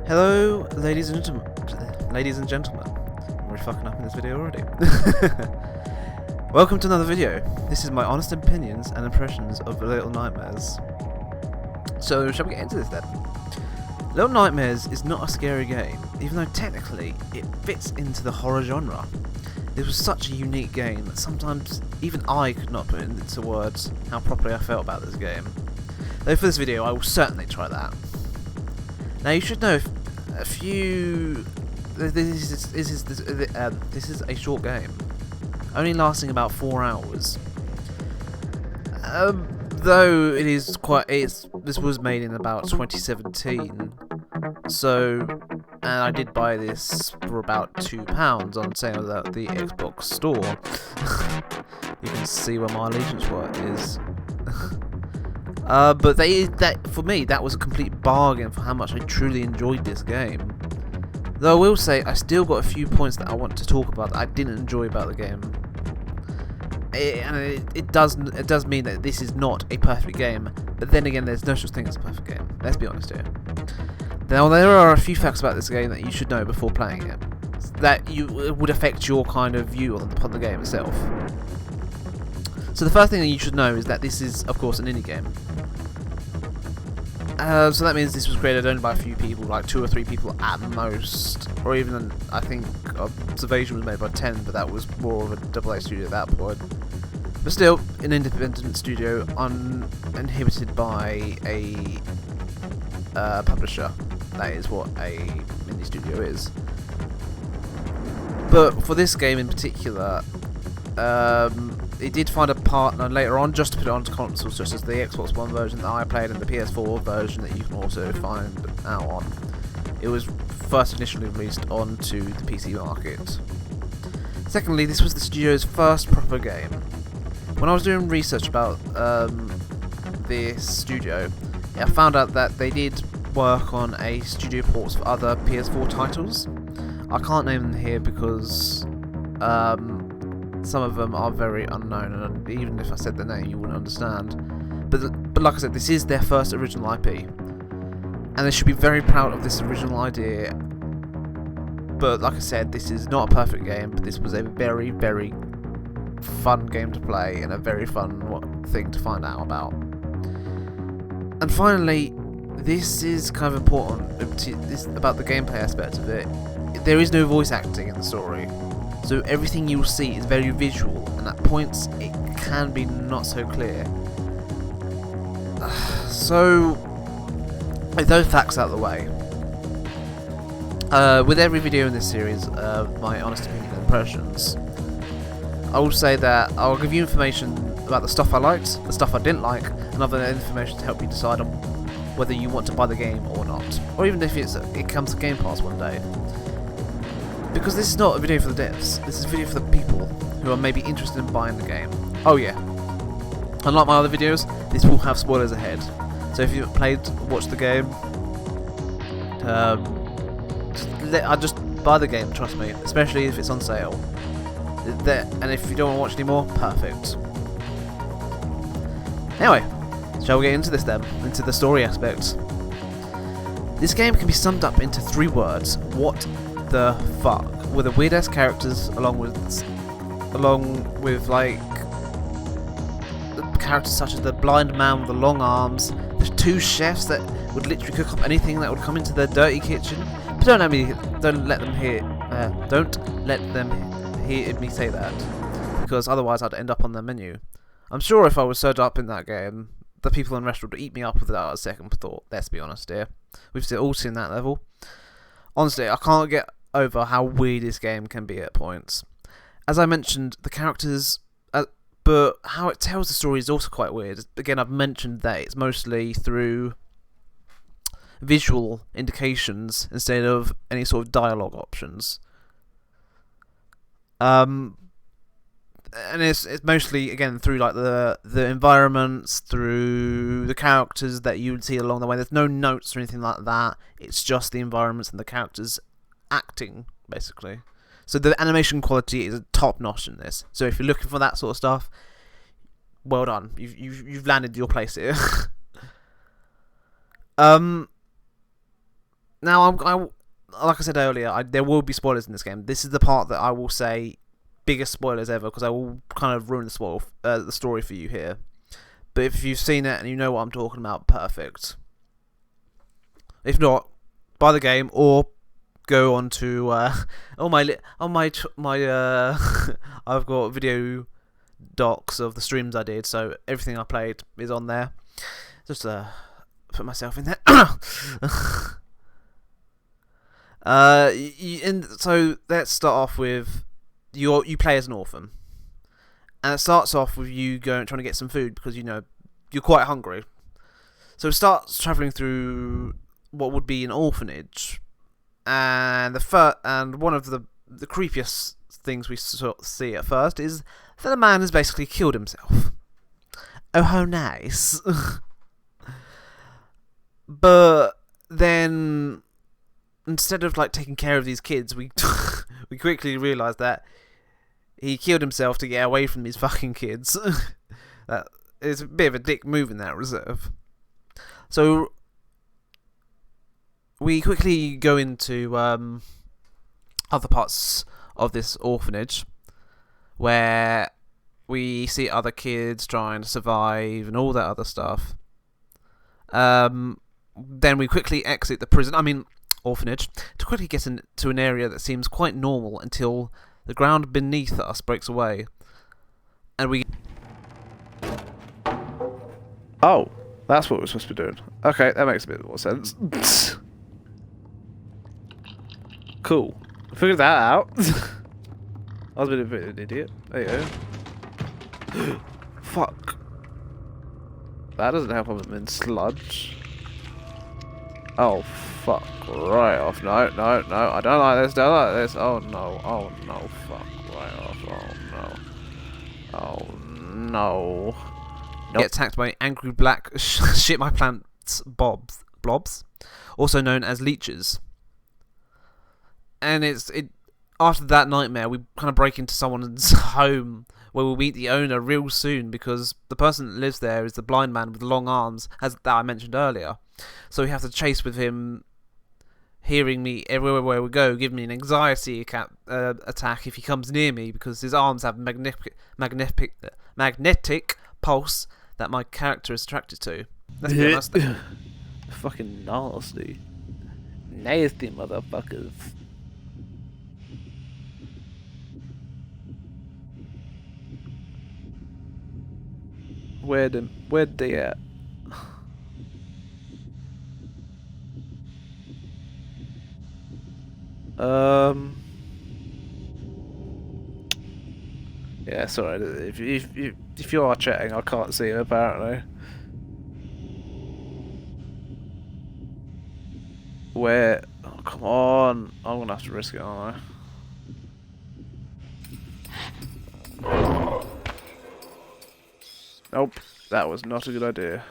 Hello, ladies and gentlemen. I'm really fucking up in this video already. Welcome to another video. This is my honest opinions and impressions of Little Nightmares. So, shall we get into this then? Little Nightmares is not a scary game, even though technically it fits into the horror genre. This was such a unique game that sometimes even I could not put into words how properly I felt about this game. Though for this video I will certainly try that. Now you should know a few. This is a short game, only lasting about 4 hours. Though it is quite. This was made in about 2017, so and I did buy this for about £2 on sale at the Xbox store. You can see where my allegiance is. But for me, that was a complete bargain for how much I truly enjoyed this game. Though I will say, I still got a few points that I want to talk about that I didn't enjoy about the game. It does mean that this is not a perfect game, but then again, there's no such thing as a perfect game. Let's be honest here. Now, there are a few facts about this game that you should know before playing it, that would affect your kind of view upon the game itself. So the first thing that you should know is that this is, of course, an indie game. So that means this was created only by a few people, like 2 or 3 people at most, or even, I think, Observation was made by 10, but that was more of a AA studio at that point. But still, an independent studio, uninhibited by a publisher. That is what a indie studio is. But for this game in particular, it did find a partner later on just to put it onto consoles, such as the Xbox One version that I played and the PS4 version that you can also find out on. It was first initially released onto the PC market. Secondly, this was the studio's first proper game. When I was doing research about this studio, I found out that they did work on a studio ports for other PS4 titles. I can't name them here because some of them are very unknown, and even if I said the name, you wouldn't understand. But like I said, this is their first original IP, and they should be very proud of this original idea. But like I said, this is not a perfect game, but this was a very, very fun game to play and a very fun thing to find out about. And finally, this is kind of important about the gameplay aspect of it. There is no voice acting in the story. So everything you'll see is very visual, and at points it can be not so clear. So, with those facts out of the way, with every video in this series, my honest opinion and impressions, I will say that I'll give you information about the stuff I liked, the stuff I didn't like, and other information to help you decide on whether you want to buy the game or not, or even if it comes to Game Pass one day. Because this is not a video for the devs, this is a video for the people who are maybe interested in buying the game. Oh yeah, unlike my other videos, this will have spoilers ahead. So if you haven't watched the game, just buy the game, trust me, especially if it's on sale. And if you don't want to watch anymore, perfect. Anyway, shall we get into this then, into the story aspects. This game can be summed up into 3 words: what the fuck, with the weird ass characters along with like characters such as the blind man with the long arms, the 2 chefs that would literally cook up anything that would come into their dirty kitchen. But don't let them hear me say that, because otherwise I'd end up on their menu. I'm sure if I was served up in that game, the people in the restaurant would eat me up without a second thought. Let's be honest here. We've all seen that level. Honestly, I can't get over how weird this game can be at points. As I mentioned, the characters, but how it tells the story is also quite weird. Again, I've mentioned that it's mostly through visual indications instead of any sort of dialogue options. And it's mostly, again, through like the environments, through the characters that you would see along the way. There's no notes or anything like that. It's just the environments and the characters acting, basically. So the animation quality is top notch in this. So if you're looking for that sort of stuff, well done. You've landed your place here. Now, like I said earlier, there will be spoilers in this game. This is the part that I will say biggest spoilers ever, because I will kind of ruin the story for you here. But if you've seen it and you know what I'm talking about, perfect. If not, buy the game or go on to I've got video docs of the streams I did, so everything I played is on there. Just put myself in there. So let's start off with you play as an orphan, and it starts off with you trying to get some food because you're quite hungry. So it starts travelling through what would be an orphanage, and one of the creepiest things we see at first is that a man has basically killed himself. Oh, how nice! But then, instead of taking care of these kids, we we quickly realise that he killed himself to get away from these fucking kids. That is a bit of a dick move in that reserve. So we quickly go into other parts of this orphanage where we see other kids trying to survive and all that other stuff. Then we quickly exit the orphanage, to quickly get into an area that seems quite normal until the ground beneath us breaks away. And we... Oh, that's what we're supposed to be doing. Okay, that makes a bit more sense. Cool. Figured that out. I was a bit of an idiot. There you go. Fuck. That doesn't help I'm in sludge. Oh, fuck. Right off. No. I don't like this. Oh, no. Fuck. Right off. Oh, no. Get attacked by angry black shit my plants blobs, also known as leeches. And after that nightmare, we kind of break into someone's home where we'll meet the owner real soon, because the person that lives there is the blind man with the long arms, that I mentioned earlier. So we have to chase with him, hearing me everywhere we go, give me an anxiety attack if he comes near me, because his arms have magnetic pulse that my character is attracted to. Let's be honest. Fucking nasty. Nasty motherfuckers. Where'd they at? Yeah, sorry. If you are chatting, I can't see him apparently. Where? Oh, come on! I'm gonna have to risk it, aren't I? Nope, that was not a good idea.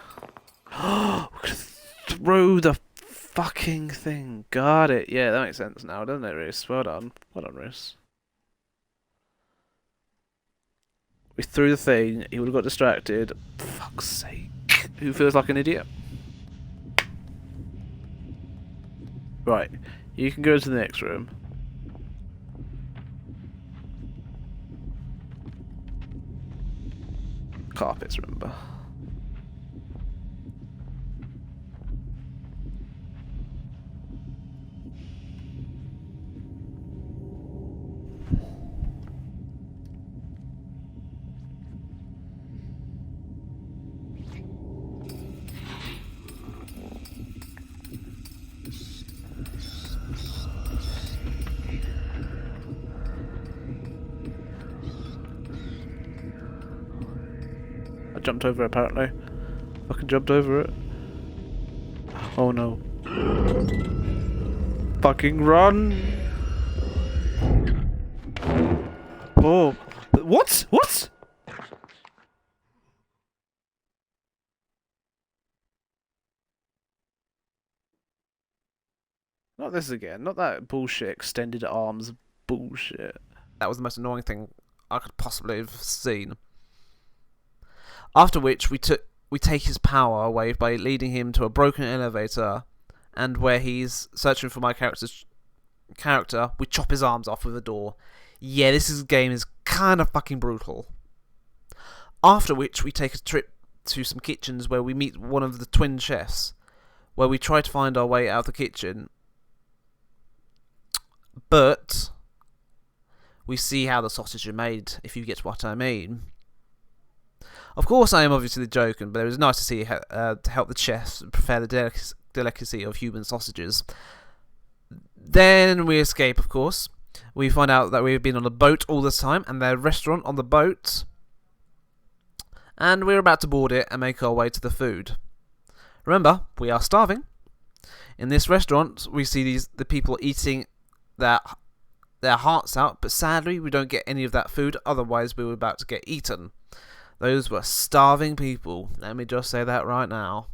Throw the fucking thing. Got it. Yeah, that makes sense now, doesn't it, Reese? Well done, Reese. We threw the thing, he would have got distracted. Fuck's sake. Who feels like an idiot? Right, you can go to the next room. Carpets, remember. Jumped over it, apparently. Fucking jumped over it. Oh no. Fucking run! Oh. What? What? Not this again. Not that bullshit extended arms bullshit. That was the most annoying thing I could possibly have seen. After which we take his power away by leading him to a broken elevator and where he's searching for my character, we chop his arms off with a door. Yeah, game is kind of fucking brutal. After which, we take a trip to some kitchens where we meet one of the twin chefs, where we try to find our way out of the kitchen, but we see how the sausage are made, if you get what I mean. Of course, I am obviously joking, but it was nice to see to help the chefs prepare the delicacy of human sausages. Then we escape, of course. We find out that we've been on a boat all this time, and there's a restaurant on the boat, and we're about to board it and make our way to the food. Remember, we are starving. In this restaurant, we see the people eating their hearts out, but sadly, we don't get any of that food, otherwise we were about to get eaten. Those were starving people, let me just say that right now.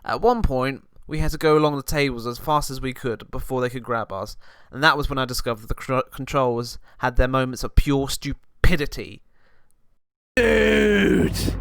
At one point, we had to go along the tables as fast as we could before they could grab us, and that was when I discovered the controllers had their moments of pure stupidity. Dude!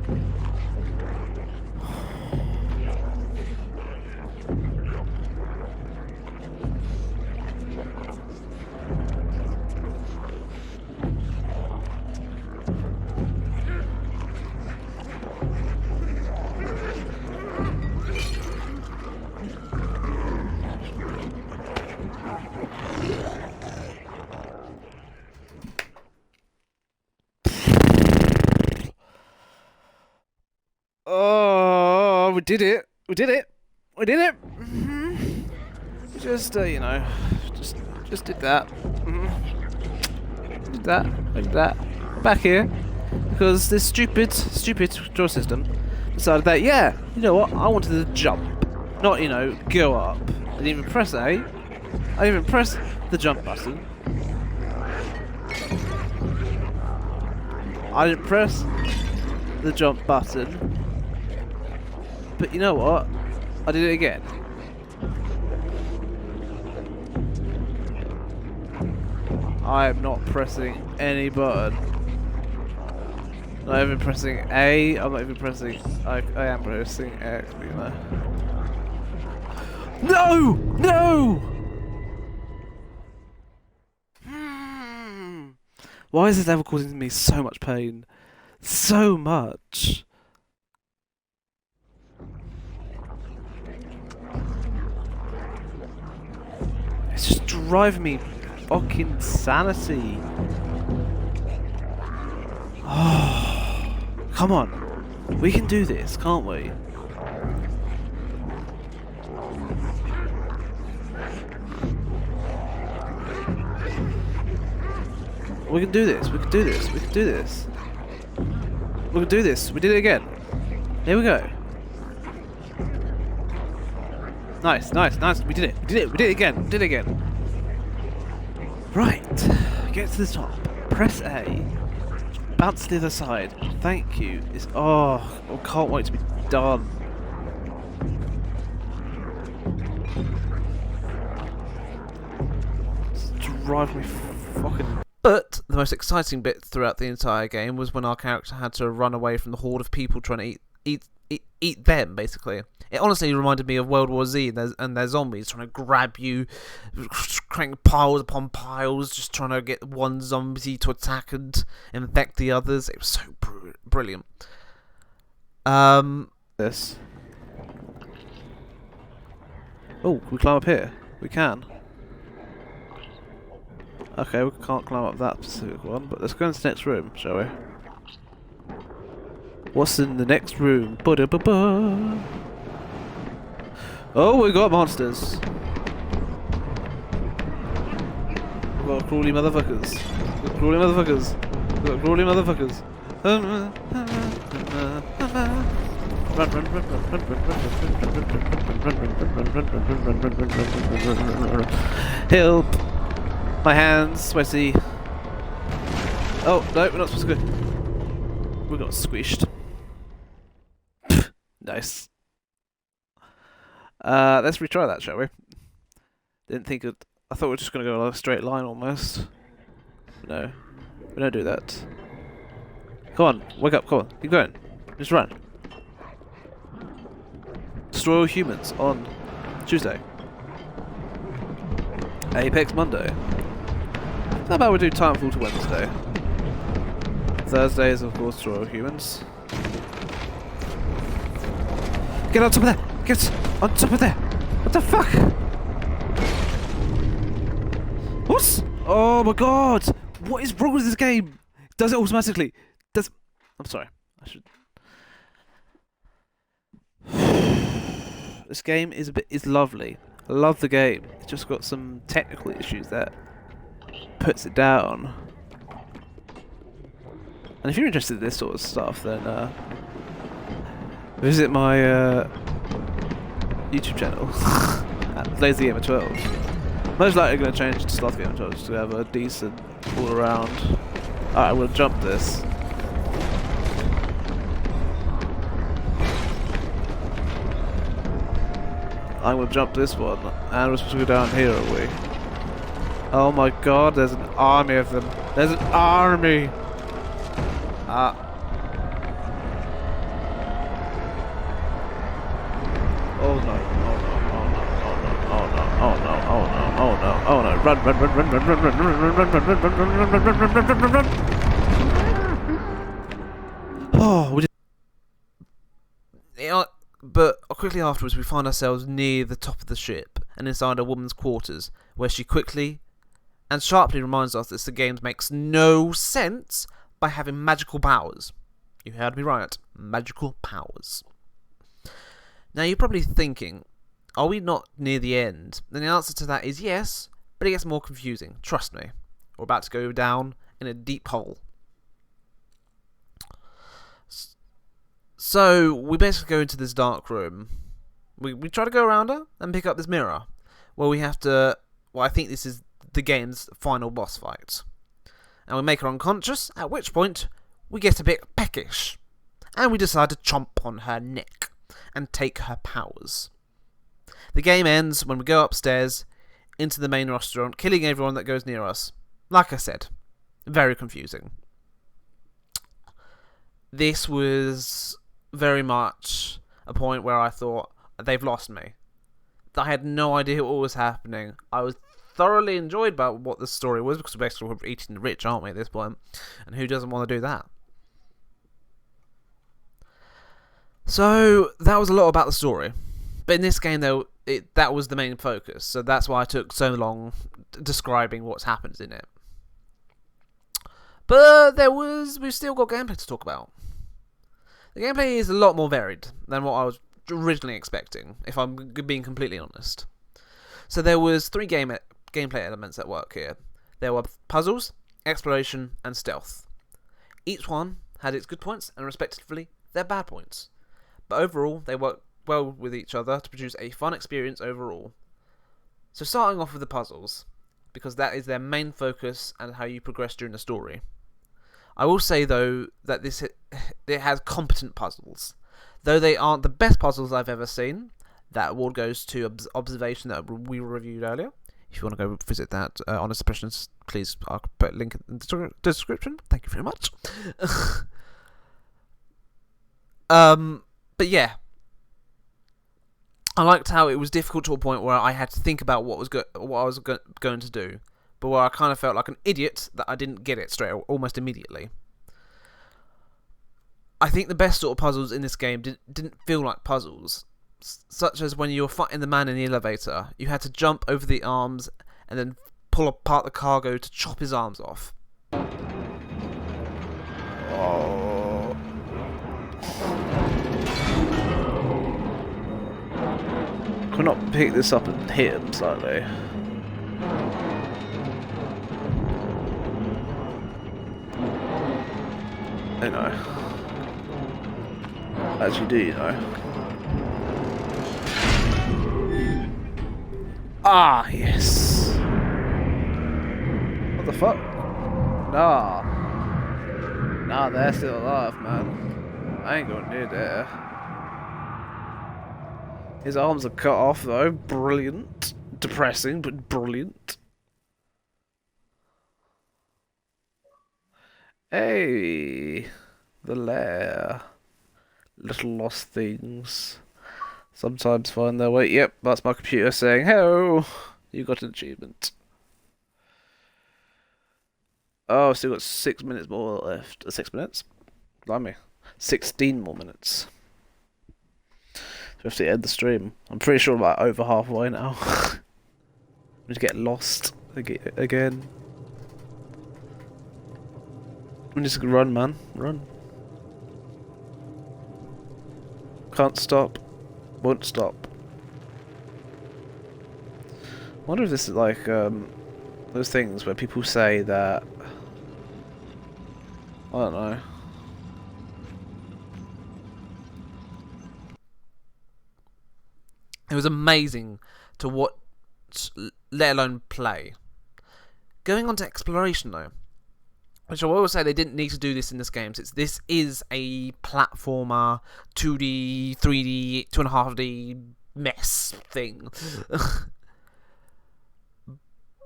Oh, we did it! We did it! We did it! Just you know, just did that. Did that. Back here because this stupid draw system decided that you know what? I wanted to jump, not go up. I didn't even press A. I didn't even press the jump button. I didn't press the jump button. But you know what? I did it again. I am not pressing any button. Not even pressing A. I'm not even pressing. I am pressing X. But, you know. No! No! Why is this level causing me so much pain? So much. It's just driving me fucking insanity. Oh, come on. We can do this, can't we? We can do this. We can do this. We can do this. We can do this. We did it again. Here we go. Nice, nice, nice. We did it. We did it. We did it again. We did it again. Right. Get to the top. Press A. Bounce to the other side. Thank you. I can't wait to be done. It's driving me fucking. But the most exciting bit throughout the entire game was when our character had to run away from the horde of people trying to eat them, basically. It honestly reminded me of World War Z and their zombies trying to grab you, cranking piles upon piles, just trying to get one zombie to attack and infect the others. It was so brilliant. This. Oh, can we climb up here? We can. Okay, we can't climb up that specific one, but let's go into the next room, shall we? What's in the next room? Ba-da-ba-ba. Oh, we got monsters. We got crawly motherfuckers. We got crawly motherfuckers. We got crawly motherfuckers. Help! My hands sweaty. Oh no, we're not supposed to go. We got squished. Nice. Let's retry that, shall we? Didn't think it. I thought we were just gonna go along a straight line almost. But no, we don't do that. Come on, wake up! Come on, keep going. Just run. Destroy All Humans on Tuesday. Apex Monday. How about we do Titanfall to Wednesday? Thursday is, of course, Destroy All Humans. Get on top of there! Get on top of there! What the fuck? What? Oh my god! What is wrong with this game? Does it automatically? I'm sorry. I should. This game is lovely. I love the game. It's just got some technical issues that puts it down. And if you're interested in this sort of stuff, then visit my YouTube channel at LazyGamer12. Most likely going to change to SlothGamer12 just to have a decent all around. Alright, we'll jump this. I'm going to jump this one, and we're supposed to go down here, are we? Oh my god, there's an army of them. There's an army! Oh no, oh no, oh no, oh no, oh no, oh no, oh no, oh no, run, run, run, run, run, run, run, run, run, run, run, run, run, run, run, run, run, run. Oh, we Yeah, but quickly afterwards we find ourselves near the top of the ship and inside a woman's quarters, where she quickly and sharply reminds us that the game makes no sense by having magical powers. You heard me right, magical powers. Now you're probably thinking, are we not near the end? And the answer to that is yes, but it gets more confusing, trust me. We're about to go down in a deep hole. So we basically go into this dark room. We try to go around her and pick up this mirror, where we have to, well, I think this is the game's final boss fight. And we make her unconscious, at which point we get a bit peckish, and we decide to chomp on her neck and take her powers. The game ends when we go upstairs into the main restaurant, killing everyone that goes near us. Like I said, very confusing. This was very much a point where I thought, they've lost me. I had no idea what was happening. I was thoroughly enjoyed by what the story was, because basically we're eating the rich, aren't we, at this point? And who doesn't want to do that? So that was a lot about the story, but in this game though, that was the main focus, so that's why I took so long describing what's happened in it. But we've still got gameplay to talk about. The gameplay is a lot more varied than what I was originally expecting, if I'm being completely honest. So there was 3 gameplay elements at work here. There were puzzles, exploration, and stealth. Each one had its good points and respectively their bad points. But overall, they work well with each other to produce a fun experience overall. So starting off with the puzzles, because that is their main focus and how you progress during the story. I will say though that it has competent puzzles. Though they aren't the best puzzles I've ever seen, that award goes to Observation that we reviewed earlier. If you want to go visit that, Honest Impressions, please, I'll put a link in the description. Thank you very much. But yeah, I liked how it was difficult to a point where I had to think about what I was going to do, but where I kind of felt like an idiot that I didn't get it almost immediately. I think the best sort of puzzles in this game didn't feel like puzzles, such as when you were fighting the man in the elevator. You had to jump over the arms and then pull apart the cargo to chop his arms off. Oh. Can we not pick this up and hit him slightly? I know. Actually, do you know? Ah, yes. What the fuck? Nah. Nah, they're still alive, man. I ain't going near there. His arms are cut off, though. Brilliant. Depressing, but brilliant. Hey. The lair. Little lost things. sometimes find their way. Yep, that's my computer saying, "Hello, you got an achievement." Oh, I've still got 6 minutes more left. 6 minutes? Blimey. 16 more minutes. So we have to end the stream. I'm pretty sure I'm like over halfway now. I'm just get lost again. I'm just gonna run, man. Run. Can't stop. Won't stop. I wonder if this is like those things where people say that, I don't know. It was amazing to watch, let alone play. Going on to exploration though, which I will say they didn't need to do this in this game. Since this is a platformer, 2D, 3D, 2.5D mess thing.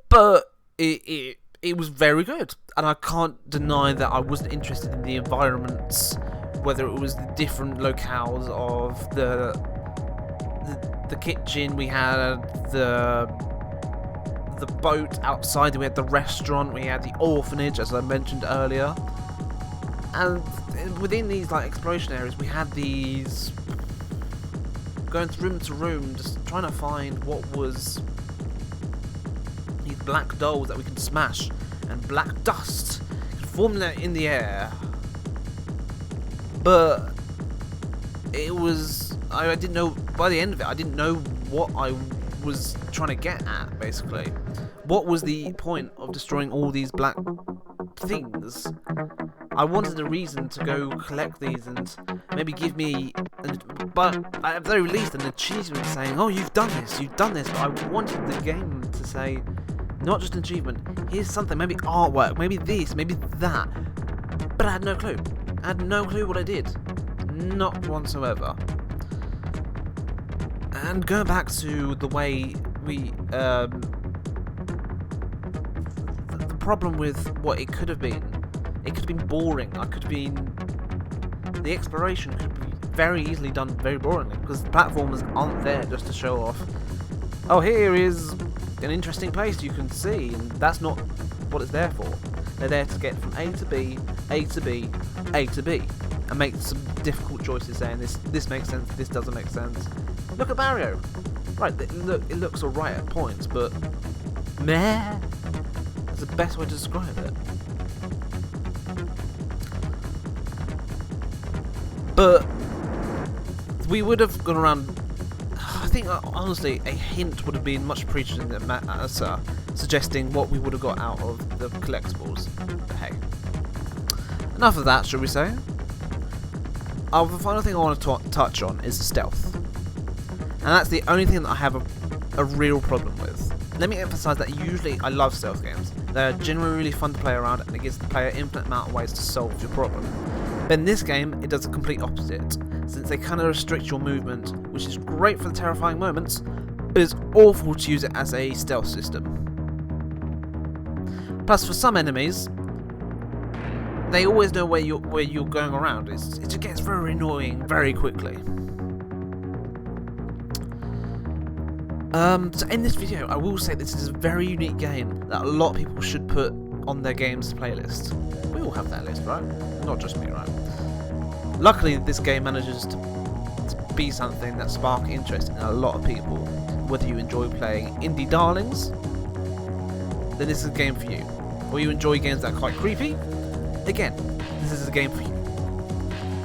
But it was very good, and I can't deny that I wasn't interested in the environments, whether it was the different locales of the kitchen, we had the boat outside, we had the restaurant, we had the orphanage, as I mentioned earlier, and within these like exploration areas, we had these going room to room, just trying to find what was these black dolls that we could smash, and black dust could form in the air. But it was, I didn't know, by the end of it, I didn't know what I was trying to get at, basically. What was the point of destroying all these black things? I wanted a reason to go collect these and maybe give me, but at the very least, an achievement saying, oh, you've done this, but I wanted the game to say, not just an achievement, here's something, maybe artwork, maybe this, maybe that, but I had no clue. I had no clue what I did. Not whatsoever. And going back to the way we, the problem with what it could have been boring. The exploration could be very easily done very boringly, because the platformers aren't there just to show off, oh, here is an interesting place you can see, and that's not what it's there for. They're there to get from A to B, A to B, A to B, and make some difficult choices saying this makes sense, this doesn't make sense. Look at Mario. Right, it looks alright at points, but meh. That's the best way to describe it. But we would have gone around. I think honestly, a hint would have been much appreciated in the matter, suggesting what we would have got out of the collectibles. But hey, enough of that, shall we say? The final thing I want to touch on is the stealth, and that's the only thing that I have a real problem with. Let me emphasise that usually I love stealth games. They're generally really fun to play around, and it gives the player infinite amount of ways to solve your problem. But in this game, it does the complete opposite, since they kind of restrict your movement, which is great for the terrifying moments, but it's awful to use it as a stealth system. Plus, for some enemies, they always know where you're going around. It just gets very annoying very quickly. To end this video, I will say this is a very unique game that a lot of people should put on their games playlist. We all have that list, right? Not just me, right? Luckily, this game manages to be something that sparks interest in a lot of people. Whether you enjoy playing indie darlings, then this is a game for you. Or you enjoy games that are quite creepy, again, this is a game for you.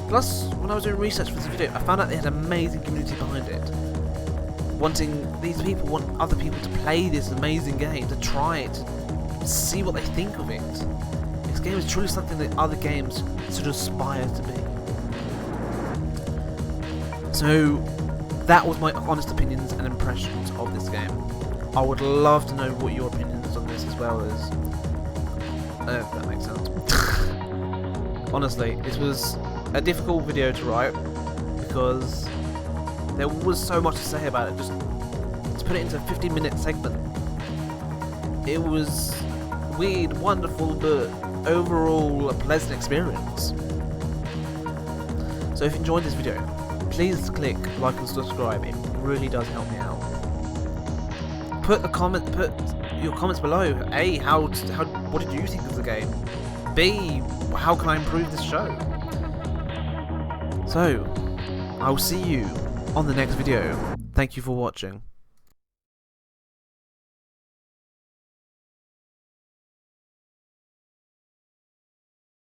Plus, when I was doing research for this video, I found out they had an amazing community behind it. These people want other people to play this amazing game, to try it, to see what they think of it. This game is truly something that other games should aspire to be. So, that was my honest opinions and impressions of this game. I would love to know what your opinions on this as well is. If that makes sense. Honestly, this was a difficult video to write because there was so much to say about it. Just to put it into a 15-minute segment. It was weird, wonderful, but overall a pleasant experience. So if you enjoyed this video, please click like and subscribe. It really does help me out. Put your comments below. A, what did you think of the game? B, how can I improve this show? So, I will see you on the next video. Thank you for watching.